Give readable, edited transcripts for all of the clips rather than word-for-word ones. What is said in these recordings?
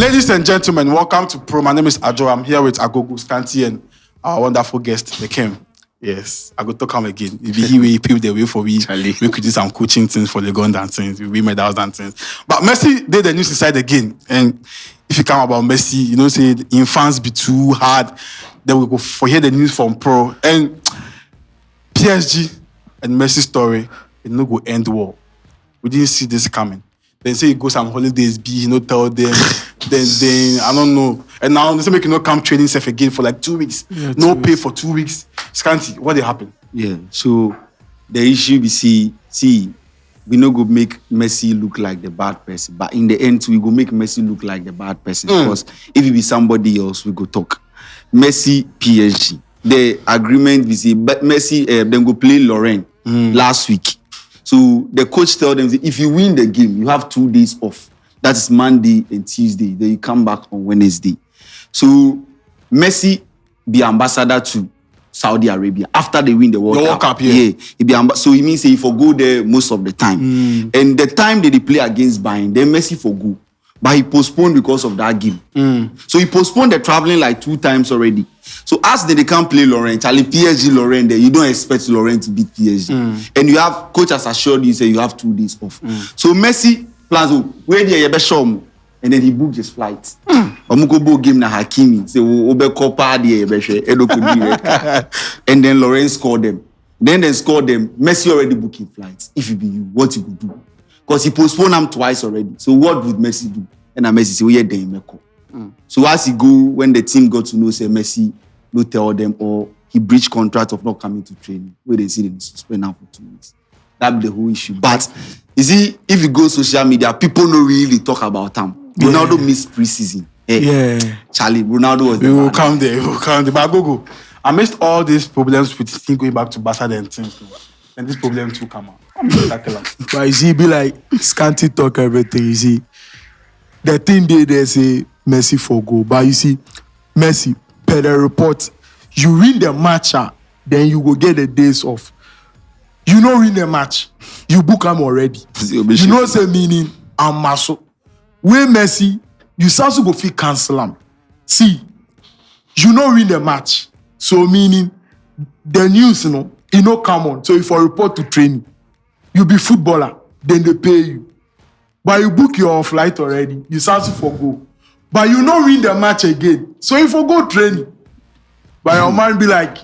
Ladies and gentlemen, welcome to Pro. My name is Ajo. I'm here with Agogo Scanty and our wonderful guest, Kim. Yes, I go to come again. If he paved the way for me, we could do some coaching things for the gun and things. We medals and things. But Messi did the news inside again. And if you come about Messi, you know, say in fans be too hard, then we go for hear the news from Pro. And PSG and Messi story, it no go end well. We didn't see this coming. Then say he goes on holidays, he no tell them. then I don't know. And now they say make you not come training self again for like 2 weeks. Yeah, no pay for 2 weeks. Scanty, what did happen? Yeah, so the issue we see, we no go make Messi look like the bad person, but in the end, we go make Messi look like the bad person. Because if it be somebody else, we go talk. Messi, PSG. The agreement we see, but Messi then go play Lorraine last week. So the coach tell them, if you win the game, you have 2 days off. That is Monday and Tuesday. Then you come back on Wednesday. So Messi be ambassador to Saudi Arabia after they win the World Cup. Yeah. So it means he for go there most of the time. And the time that they play against Bayern, then Messi for go. But he postponed because of that game. So he postponed the traveling like 2 times already. So as they can't play Lorraine, Charlie PSG Lorraine there, you don't expect Lorraine to beat PSG. And you have, coach has assured you, say you have 2 days off. So Messi plans, where do you show me? And then he booked his flight. Omukobo game na Hakimi. Say, Obe Kopa and then Lorraine scored them. Then they scored them. Messi already booking flights. If it be you, what you would do? Because he postponed them twice already. So what would Messi do? And Messi say, oh yeah, then So as he go, when the team got to know, say Messi, no tell them, or he breached contract of not coming to training, where they see them suspend now for 2 weeks. That be the whole issue. But you see, if you go social media, people don't really talk about him. Ronaldo missed preseason. Hey, Charlie, Ronaldo was we will come there. But go. Amidst all these problems with him going back to Barca and things, and these problems will come out. But you see, be like Scanty talk everything. You see, the thing they say Messi for go, but you see, Messi per the report, you win the match, then you go get the days off. You know win the match, you book him already. You know say meaning I'm muscle. When Messi, you start to go feel cancel him. See, you know win the match, so meaning the news, you know come on. So if I report to training, you be footballer, then they pay you. But you book your flight already, you start to forgo. But you know win the match again. So if you go training, but your mind be like,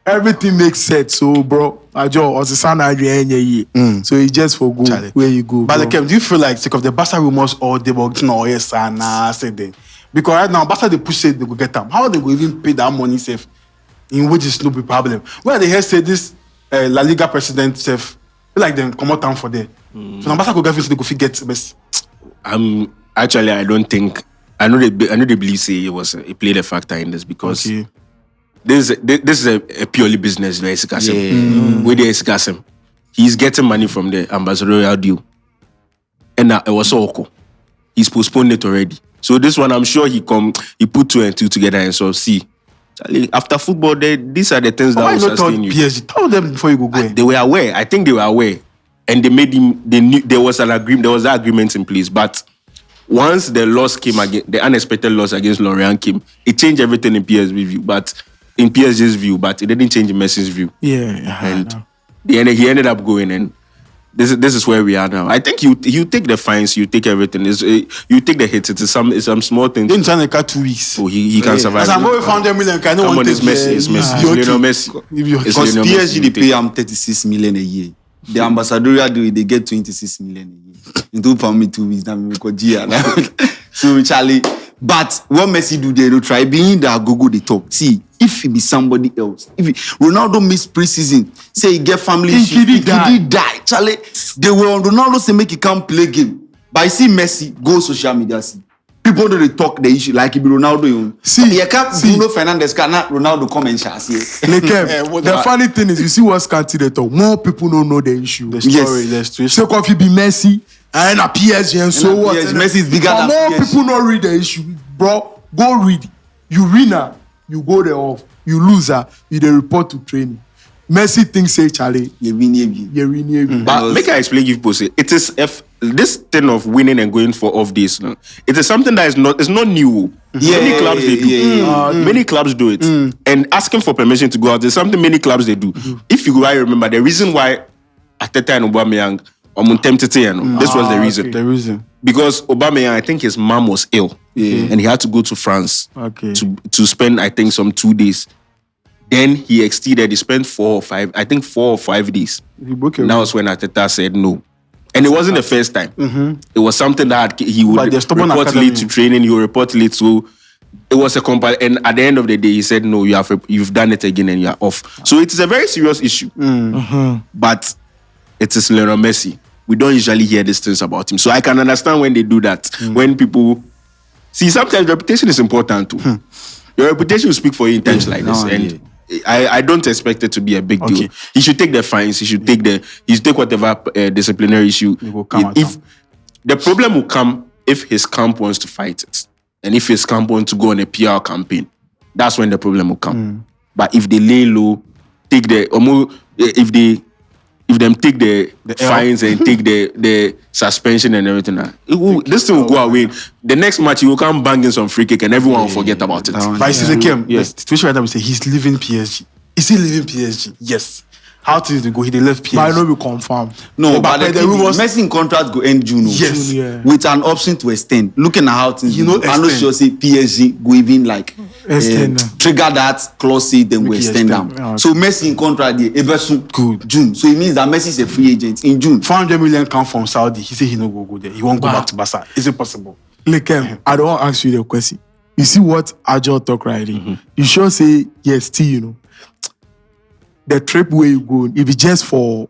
everything makes sense. So bro, Ajo, so you just forgo where you go. But do you feel like of the Barca rumors or they were yes and said them? Because right now Barca they push it, they go get them. How they go even pay that money safe? In which is no big problem. When they hear say this La Liga president safe, like them come out town for there. So now Barca go get they go forget Messi. Actually, I don't think. I know they believe say it played a factor in this because this is a purely business. Where they escape him, he's getting money from the ambassadorial deal, and it was so cool. He's postponed it already. So this one, I'm sure he put 2 and 2 together and so see. Charlie, after football, these are the things that will sustain you. PSG, tell them before you go. They were aware. I think they were aware, and they made him. They knew there was an agreement. There was that agreement in place, but. Once the loss came again, the unexpected loss against Lorient came, it changed everything in PSG's view, but it didn't change Messi's view. And he ended up going, and this is where we are now. I think you take the fines, you take everything. You take the hits. It's some small things. Didn't try to cut 2 weeks. So he can survive. As I'm going to 100 million, can no one take Messi. It's Messi. Lionel Messi. Because PSG they pay him 36 million a year. The ambassadorial deal, they get 26 million a year. In 2 weeks, that make a So Charlie, but what Messi do they don't try being the Agogo they talk. See, if it be somebody else, if Ronaldo miss preseason, say he get family issue, he die. Charlie, they will Ronaldo say make he can't play game. But I see Messi go social media. See, people don't talk the issue like it be Ronaldo. See, you can't Bruno Fernandes cannot Ronaldo come and share. The funny thing is, you see what's Scanty talk. More people don't know the issue. The story, the situation. So if you be Messi and a PSG and so what? Messi is bigger than more people don't read the issue, bro. Go read. You winner, you go there off. You loser, you dey report to training. Messi thinks say Charlie, you win. But make I explain you people say it is this thing of winning and going for off days, no, it is something that it's not new. Many clubs they do. Many clubs do it. And asking for permission to go out is something many clubs they do. If you remember, the reason why Arteta and Aubameyang this was the reason. The reason. Because Aubameyang, I think his mom was ill. And he had to go to France to spend, I think, some 2 days. Then he exceeded, he spent 4 or 5 days. That was when Arteta said no. And it wasn't the first time. It was something that he would report late to training, he would report late to. It was a compile, and at the end of the day, he said, no, you've done it again and you're off. So it is a very serious issue. But it is Lionel Messi. We don't usually hear these things about him. So I can understand when they do that. When people... See, sometimes reputation is important too. Your reputation will speak for you in times like this. And I don't expect it to be a big deal. He should take the fines. He should take whatever disciplinary issue. If the problem will come if his camp wants to fight it, and if his camp wants to go on a PR campaign, that's when the problem will come. But if they lay low, take if them take the fines and take the suspension and everything, this thing will go away. The next match, he will come banging some free kick and everyone will forget about it. But you see, the situation right now, we say he's leaving PSG. Is he leaving PSG? Yes. How things to go? He left PSG. But I know we confirm. No, but the Messi in contract go end June. Yes. With an option to extend. Looking at how things go. I know sure say PSG go even like trigger that clause, say then we extend them. So Messi in contract good June. So it means that Messi is a free agent in June. 400 million come from Saudi. He said he no go there. He won't go back to Barca. Is it possible? Look, I don't want to ask you the question. You see what Ajo talk right here? You sure say yes, still, the trip where you go, if it's just for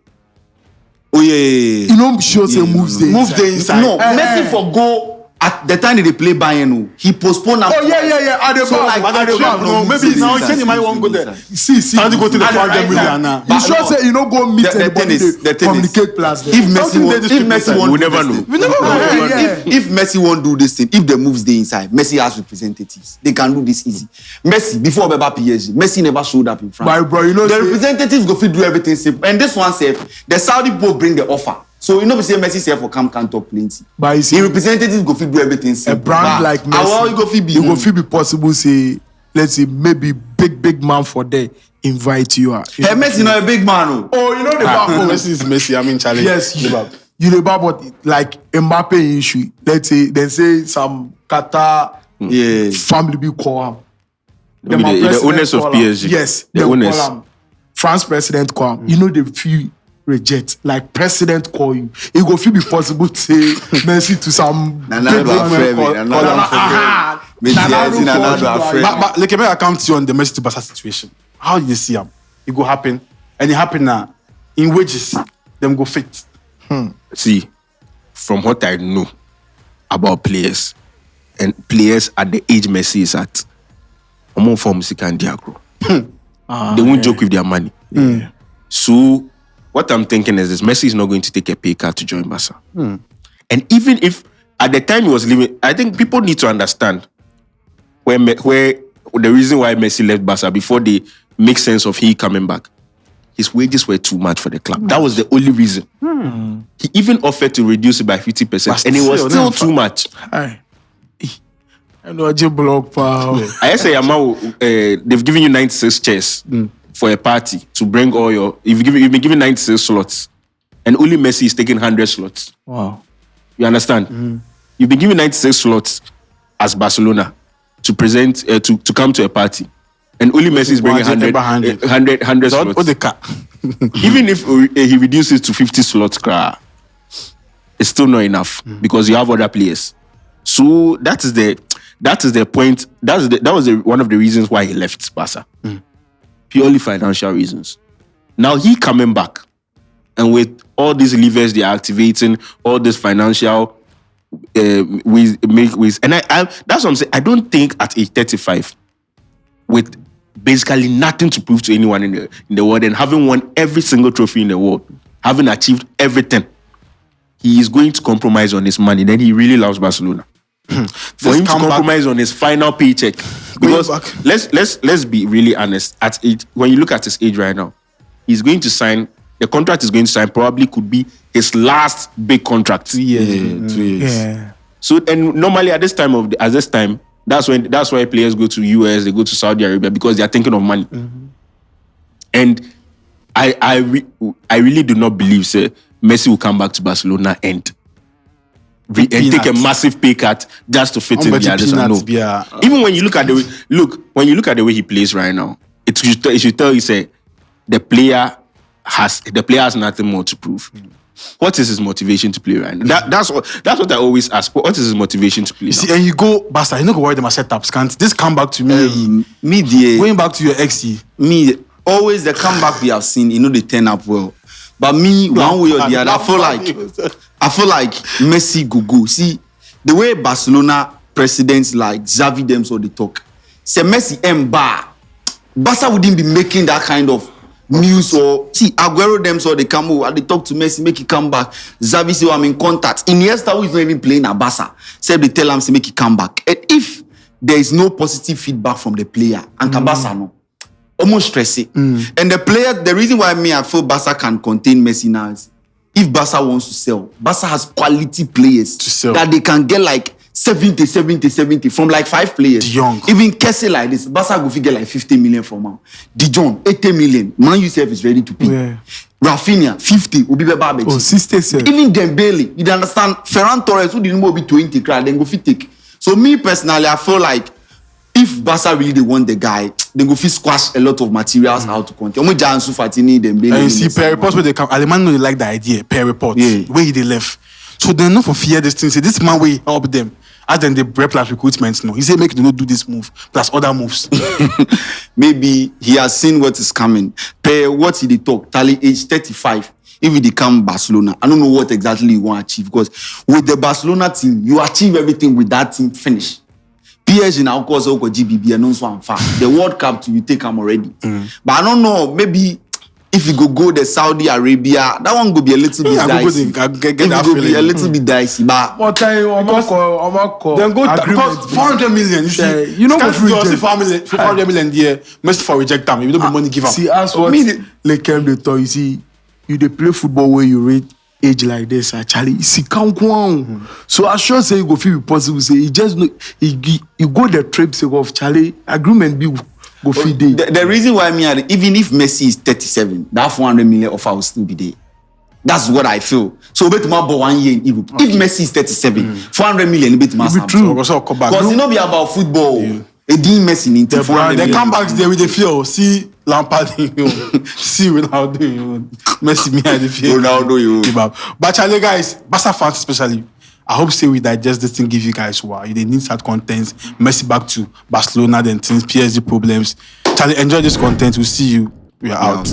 you know, sure say moves the inside. No, Messi for go at the time they play Bayern, he postponed. At the back, maybe now he might want to go there. See, time to go to the 400 million now. You sure say you know go meet anybody, communicate plus. If Messi won't, we never know. If Messi won't do this thing, if the moves the inside, Messi has representatives. They can do this easy. Messi before Beba PSG, Messi never showed up in France. But bro, you know the representatives go fit do everything simple. And this one said the Saudi people bring the offer. So you know we say Messi say for can't talk plenty. But you see, the representatives go fit do everything simple. A brand like Messi, you go fit be possible say, let's say maybe big man for there invite you. Hey, Messi not a big man. Oh, you know the Messi is Messi. I mean, Charlie. Yes, you know about like Mbappe issue. Let's say they say some Qatar family be call him. The owners of PSG. Yes, the owners. Call him. France president call him. You know the few reject like president call you. It go feel be possible to say Messi to some. But like I come to you on the Messi to Barca situation. How did you see him? It go happen, and it happen now. In wages, them go fit. See, from what I know about players, and players at the age Messi is at, I'm on for music and Diagro. They won't joke with their money. So, what I'm thinking is this: Messi is not going to take a pay cut to join Barca. And even if at the time he was leaving, I think people need to understand where the reason why Messi left Barca before they make sense of he coming back. His wages were too much for the club. That was the only reason. He even offered to reduce it by 50%, and it was still too much. I know a block power. I say, they've given you 96 chairs for a party to bring all your. You've been given 96 slots, and only Messi is taking 100 slots. Wow, you understand? You've been given 96 slots as Barcelona to present to come to a party, and only Messi is bringing 100 slots. Even if he reduces to 50 slots, it's still not enough because you have other players. So that is the point. That was one of the reasons why he left Barca. Purely financial reasons. Now he coming back, and with all these levers they are activating, all this financial with and I that's what I'm saying. I don't think at age 35, with basically nothing to prove to anyone in the world and having won every single trophy in the world, having achieved everything, he is going to compromise on his money. Then he really loves Barcelona. For him to compromise on his final paycheck, because let's be really honest. At age, when you look at his age right now, he's going to sign the contract is going to sign probably could be his last big contract. 2 years. 2 years. Yeah. So, and normally at this time, that's why players go to US, they go to Saudi Arabia because they are thinking of money. Mm-hmm. And I really do not believe Messi will come back to Barcelona and take a Peanuts. massive pay cut just to fit in the others. No. Yeah. Even when you look at the way he plays right now, it should tell you say the player has nothing more to prove. What is his motivation to play right now? That's what I always ask. What is his motivation to play? You see, and you go, Basta, you know, go worry them setups. Can't this come back to me? Going back to your XE. Always the comeback we have seen, they turn up well. But me, one way or the other, I feel like Messi go. See, the way Barcelona presidents like Xavi them so they talk. Say Messi Barca wouldn't be making that kind of news or see Aguero them so they come over and they talk to Messi, make it come back. Xavi say I'm in contact. Iniesta who is not even playing at Barca, say they tell him to make it come back. And if there is no positive feedback from the player, and Barca no. Almost stressy. And the reason why I feel Barca can contain Messi now is if Barca wants to sell, Barca has quality players to sell that they can get like 70 from like 5 players. De Jong. Even Kessie like this, Barca go get like 50 million from him. De Jong, 80 million. Man yourself is ready to pay. Yeah. Rafinha, 50. Obi Bebe. 60. Even Dembele, you understand? Ferran Torres, who didn't be 20, then go fit take. So me personally, I feel like if Barca really want the guy, they go fit squash a lot of materials how to contain. And you see, per reports where they come, Aleman know they like the idea. Per reports, where they left. So they know for fear this thing. Say this man will help them. As then they prep like recruitment. No, he said make them not do this move plus other moves. Maybe he has seen what is coming. Per what he talk, Tali age 35. If he come Barcelona, I don't know what exactly you want to achieve because with the Barcelona team, you achieve everything with that team finish. PSG now cause GBB and so on far. The World Cup you take them already. But I don't know, maybe if you go the Saudi Arabia, that one go be a little bit dicey. Get that feeling. Be a little bit dicey. But What time then go because 400 million. You see, you know, can't see 400 million there. Must for reject them. You don't be money give up. See, as what like they talk, you see, you they play football where you rate age like this, actually. See, so I sure say you go feel possible. Say he just you go the trip say of Charlie agreement be go feed day. The reason why even if Messi is 37, that 400 million offer will still be there. That's what I feel. So bet my boy 1 year in Europe. If Messi is 37, 400 million bet my true. Because you know be about football. It didn't Messi in the they come back there with the feel. See Lampard, see Ronaldo, Messi me at the field. Ronaldo, But Charlie guys, Barca fans especially, I hope say we digest this thing, give you guys wow. They need that content. Messi back to Barcelona, then things, PSG problems. Charlie, enjoy this content. We'll see you. We are out.